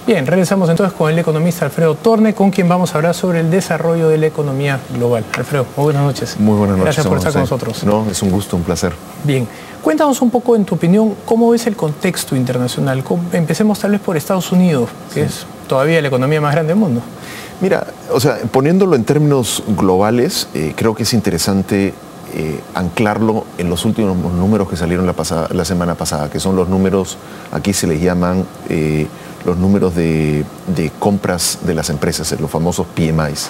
Bien, regresamos entonces con el economista Alfredo Torne, con quien vamos a hablar sobre el desarrollo de la economía global. Alfredo, muy buenas noches. Muy buenas noches. Gracias por estar con nosotros. No, es un gusto, un placer. Bien, cuéntanos un poco, en tu opinión, cómo ves el contexto internacional. Empecemos tal vez por Estados Unidos, que es todavía la economía más grande del mundo. Mira, o sea, poniéndolo en términos globales, creo que es interesante anclarlo en los últimos números que salieron la semana pasada, que son los números, aquí se les llaman los números de compras de las empresas, los famosos PMIs.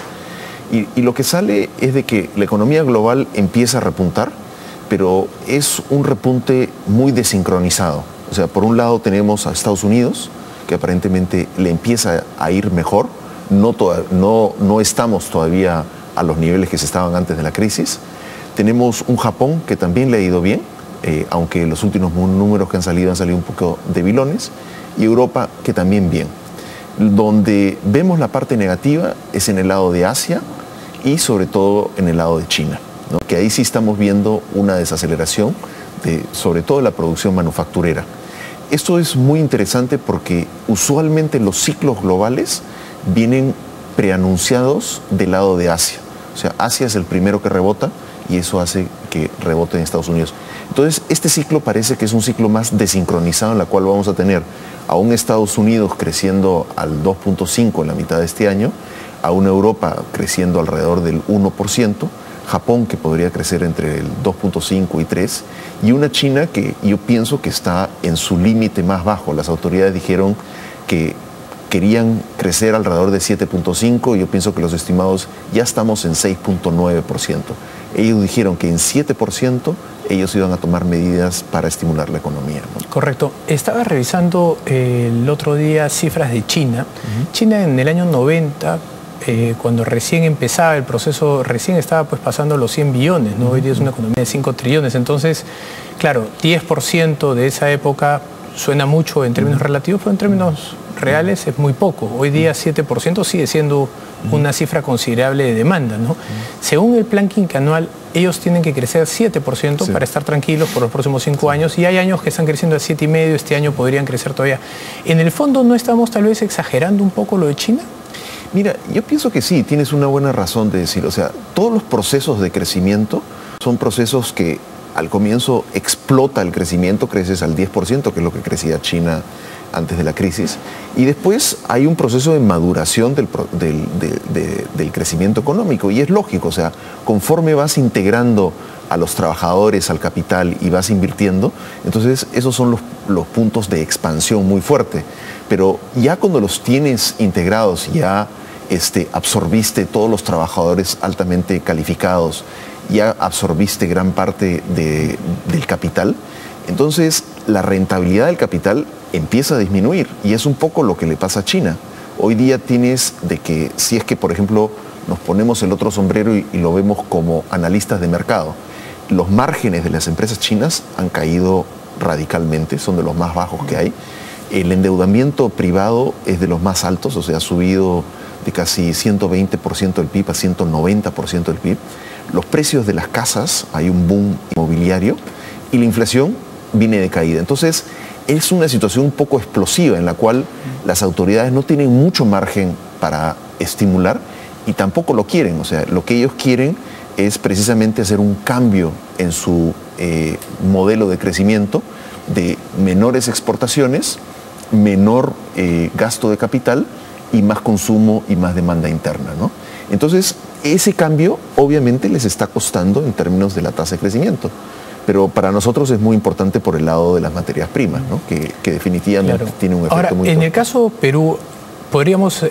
Y lo que sale es de que la economía global empieza a repuntar, pero es un repunte muy desincronizado. O sea, por un lado tenemos a Estados Unidos, que aparentemente le empieza a ir mejor. No estamos todavía a los niveles que se estaban antes de la crisis. Tenemos un Japón que también le ha ido bien, aunque los últimos números que han salido un poco debilones, y Europa que también bien. Donde vemos la parte negativa es en el lado de Asia y sobre todo en el lado de China, ¿no? Que ahí sí estamos viendo una desaceleración sobre todo de la producción manufacturera. Esto es muy interesante porque usualmente los ciclos globales vienen preanunciados del lado de Asia. O sea, Asia es el primero que rebota y eso hace que rebote en Estados Unidos. Entonces, este ciclo parece que es un ciclo más desincronizado, en la cual vamos a tener a un Estados Unidos creciendo al 2.5 en la mitad de este año, a una Europa creciendo alrededor del 1%, Japón que podría crecer entre el 2.5 y 3, y una China que yo pienso que está en su límite más bajo. Las autoridades dijeron que querían crecer alrededor de 7.5, yo pienso que los estimados ya estamos en 6.9%. Ellos dijeron que en 7% ellos iban a tomar medidas para estimular la economía, ¿no? Correcto. Estaba revisando el otro día cifras de China. China en el año 90, cuando recién empezaba el proceso, recién estaba pues pasando los 100 billones, ¿no? Hoy día es una economía de 5 trillones. Entonces, claro, 10% de esa época suena mucho en términos relativos, pero en términos reales es muy poco. Hoy día 7% sigue siendo una cifra considerable de demanda, ¿no? Según el plan quinquenal, ellos tienen que crecer 7% para estar tranquilos por los próximos 5 años, y hay años que están creciendo a 7,5, este año podrían crecer todavía. En el fondo, ¿no estamos tal vez exagerando un poco lo de China? Mira, yo pienso que sí, tienes una buena razón de decir. O sea, todos los procesos de crecimiento son procesos que al comienzo explota el crecimiento, creces al 10%, que es lo que crecía China antes de la crisis, y después hay un proceso de maduración del crecimiento económico, y es lógico. O sea, conforme vas integrando a los trabajadores, al capital, y vas invirtiendo, entonces esos son los puntos de expansión muy fuerte. Pero ya cuando los tienes integrados, ya absorbiste todos los trabajadores altamente calificados, ya absorbiste gran parte del capital, entonces la rentabilidad del capital empieza a disminuir, y es un poco lo que le pasa a China. Hoy día tienes de que, si es que por ejemplo nos ponemos el otro sombrero y lo vemos como analistas de mercado, los márgenes de las empresas chinas han caído radicalmente, son de los más bajos que hay. El endeudamiento privado es de los más altos, o sea, ha subido de casi 120% del PIB a 190% del PIB. Los precios de las casas, hay un boom inmobiliario, y la inflación viene de caída. Entonces, es una situación un poco explosiva en la cual las autoridades no tienen mucho margen para estimular y tampoco lo quieren. O sea, lo que ellos quieren es precisamente hacer un cambio en su modelo de crecimiento, de menores exportaciones, menor gasto de capital y más consumo y más demanda interna, ¿no? Entonces, ese cambio obviamente les está costando en términos de la tasa de crecimiento. Pero para nosotros es muy importante por el lado de las materias primas, ¿no? que definitivamente tiene un efecto Ahora, muy en importante. el caso Perú, podríamos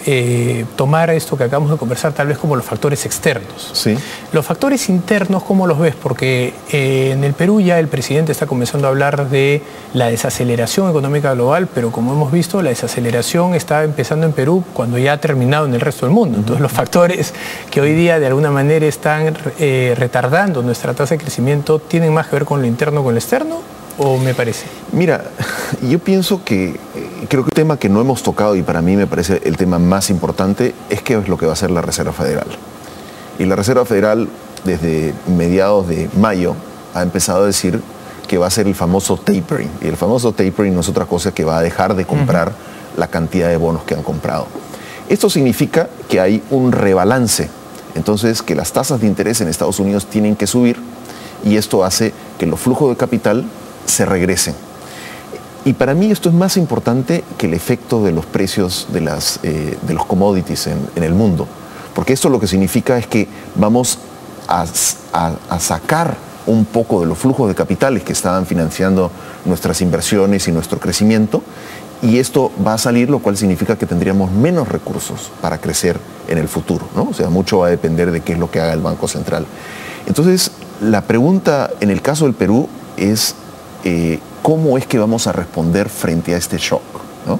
tomar esto que acabamos de conversar tal vez como los factores externos. Sí. Los factores internos, ¿cómo los ves? Porque en el Perú ya el presidente está comenzando a hablar de la desaceleración económica global, pero como hemos visto, la desaceleración está empezando en Perú cuando ya ha terminado en el resto del mundo. Entonces, los factores que hoy día de alguna manera están retardando nuestra tasa de crecimiento, ¿tienen más que ver con lo interno con lo externo? ¿O me parece? Mira, yo pienso que creo que un tema que no hemos tocado, y para mí me parece el tema más importante, es qué es lo que va a hacer la Reserva Federal. Y la Reserva Federal, desde mediados de mayo, ha empezado a decir que va a ser el famoso tapering. Y el famoso tapering no es otra cosa que va a dejar de comprar la cantidad de bonos que han comprado. Esto significa que hay un rebalance, entonces que las tasas de interés en Estados Unidos tienen que subir y esto hace que los flujos de capital se regresen. Y para mí esto es más importante que el efecto de los precios de los commodities en el mundo, porque esto lo que significa es que vamos a sacar un poco de los flujos de capitales que estaban financiando nuestras inversiones y nuestro crecimiento, y esto va a salir, lo cual significa que tendríamos menos recursos para crecer en el futuro, ¿no? O sea, mucho va a depender de qué es lo que haga el Banco Central. Entonces, la pregunta en el caso del Perú es ¿cómo es que vamos a responder frente a este shock, ¿no?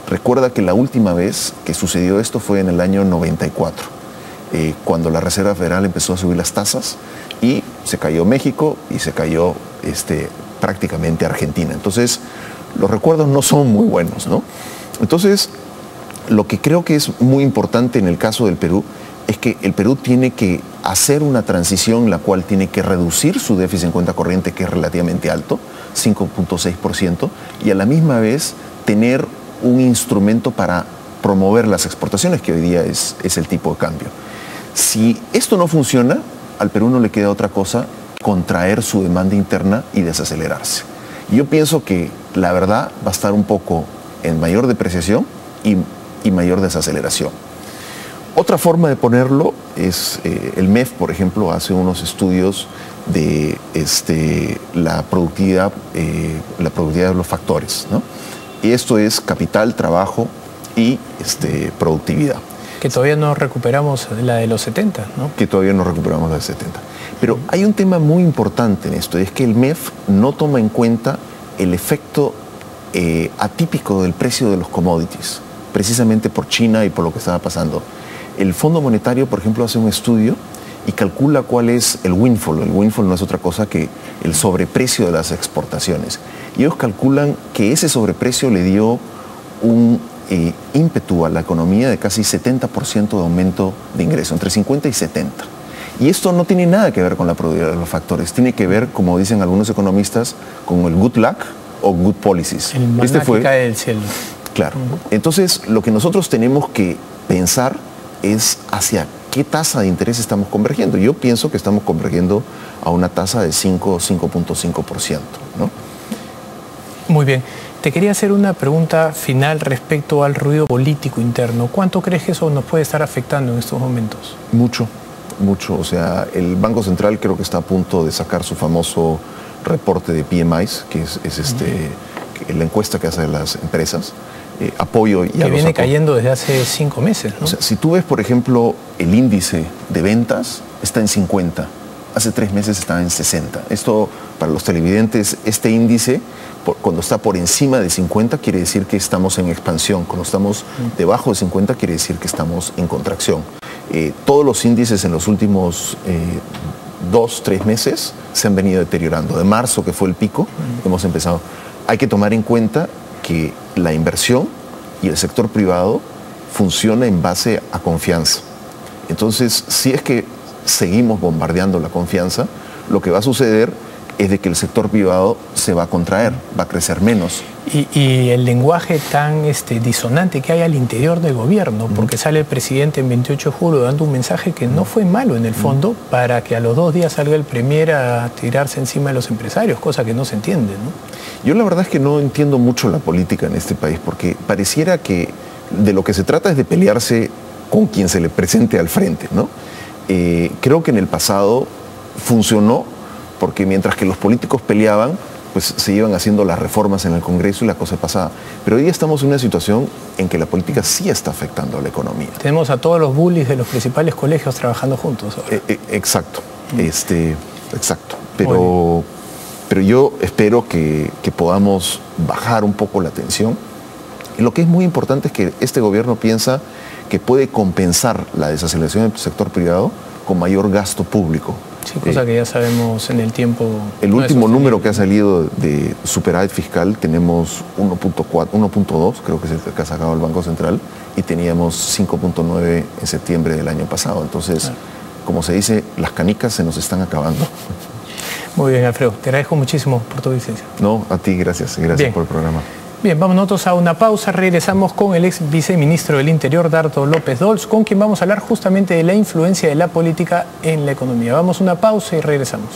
Recuerda que la última vez que sucedió esto fue en el año 94, cuando la Reserva Federal empezó a subir las tasas y se cayó México y se cayó prácticamente Argentina. Entonces, los recuerdos no son muy buenos, ¿no? Entonces, lo que creo que es muy importante en el caso del Perú es que el Perú tiene que hacer una transición en la cual tiene que reducir su déficit en cuenta corriente, que es relativamente alto, 5.6%, y a la misma vez tener un instrumento para promover las exportaciones, que hoy día es el tipo de cambio. Si esto no funciona, al Perú no le queda otra cosa que contraer su demanda interna y desacelerarse. Yo pienso que la verdad va a estar un poco en mayor depreciación y mayor desaceleración. Otra forma de ponerlo es, el MEF, por ejemplo, hace unos estudios de la productividad de los factores, ¿no? Y esto es capital, trabajo y productividad. Que todavía no recuperamos la de los 70, ¿no? Que todavía no recuperamos la de 70. Pero hay un tema muy importante en esto, es que el MEF no toma en cuenta el efecto atípico del precio de los commodities, precisamente por China y por lo que estaba pasando. El Fondo Monetario, por ejemplo, hace un estudio y calcula cuál es el windfall. El windfall no es otra cosa que el sobreprecio de las exportaciones. Y ellos calculan que ese sobreprecio le dio un ímpetu a la economía de casi 70% de aumento de ingreso, entre 50 y 70. Y esto no tiene nada que ver con la productividad de los factores, tiene que ver, como dicen algunos economistas, con el good luck o good policies. El maná que cae del cielo. Claro. Entonces, lo que nosotros tenemos que pensar es hacia qué tasa de interés estamos convergiendo. Yo pienso que estamos convergiendo a una tasa de 5.5%, ¿no? Muy bien. Te quería hacer una pregunta final respecto al ruido político interno. ¿Cuánto crees que eso nos puede estar afectando en estos momentos? Mucho, mucho. O sea, el Banco Central creo que está a punto de sacar su famoso reporte de PMIs, que es la encuesta que hace las empresas. Apoyo y que viene cayendo desde hace 5 meses, ¿no? O sea, si tú ves, por ejemplo, el índice de ventas está en 50, hace 3 meses estaba en 60. Esto, para los televidentes, este índice, cuando está por encima de 50, quiere decir que estamos en expansión. Cuando estamos debajo de 50, quiere decir que estamos en contracción. Todos los índices en los últimos 2-3 meses se han venido deteriorando. De marzo, que fue el pico, hemos empezado. Hay que tomar en cuenta que la inversión y el sector privado funciona en base a confianza. Entonces, si es que seguimos bombardeando la confianza, lo que va a suceder es de que el sector privado se va a contraer, va a crecer menos. Y el lenguaje tan disonante que hay al interior del gobierno, porque sale el presidente el 28 de julio dando un mensaje que no fue malo en el fondo, para que a los 2 días salga el premier a tirarse encima de los empresarios, cosa que no se entiende, ¿no? Yo la verdad es que no entiendo mucho la política en este país, porque pareciera que de lo que se trata es de pelearse con quien se le presente al frente, ¿no? Creo que en el pasado funcionó, porque mientras que los políticos peleaban, pues se iban haciendo las reformas en el Congreso y la cosa pasaba. Pero hoy día estamos en una situación en que la política sí está afectando a la economía. Tenemos a todos los bullies de los principales colegios trabajando juntos ahora. Exacto, exacto. Pero yo espero que podamos bajar un poco la tensión. Y lo que es muy importante es que este gobierno piensa que puede compensar la desaceleración del sector privado con mayor gasto público. Sí, cosa que ya sabemos en el tiempo. El último número que ha salido de superávit fiscal, tenemos 1.2, creo que es el que ha sacado el Banco Central, y teníamos 5.9 en septiembre del año pasado. Entonces, como se dice, las canicas se nos están acabando. Muy bien, Alfredo. Te agradezco muchísimo por tu licencia. No, a ti, gracias. Gracias por el programa. Bien, vamos nosotros a una pausa, regresamos con el ex viceministro del Interior, Dardo López Dols, con quien vamos a hablar justamente de la influencia de la política en la economía. Vamos a una pausa y regresamos.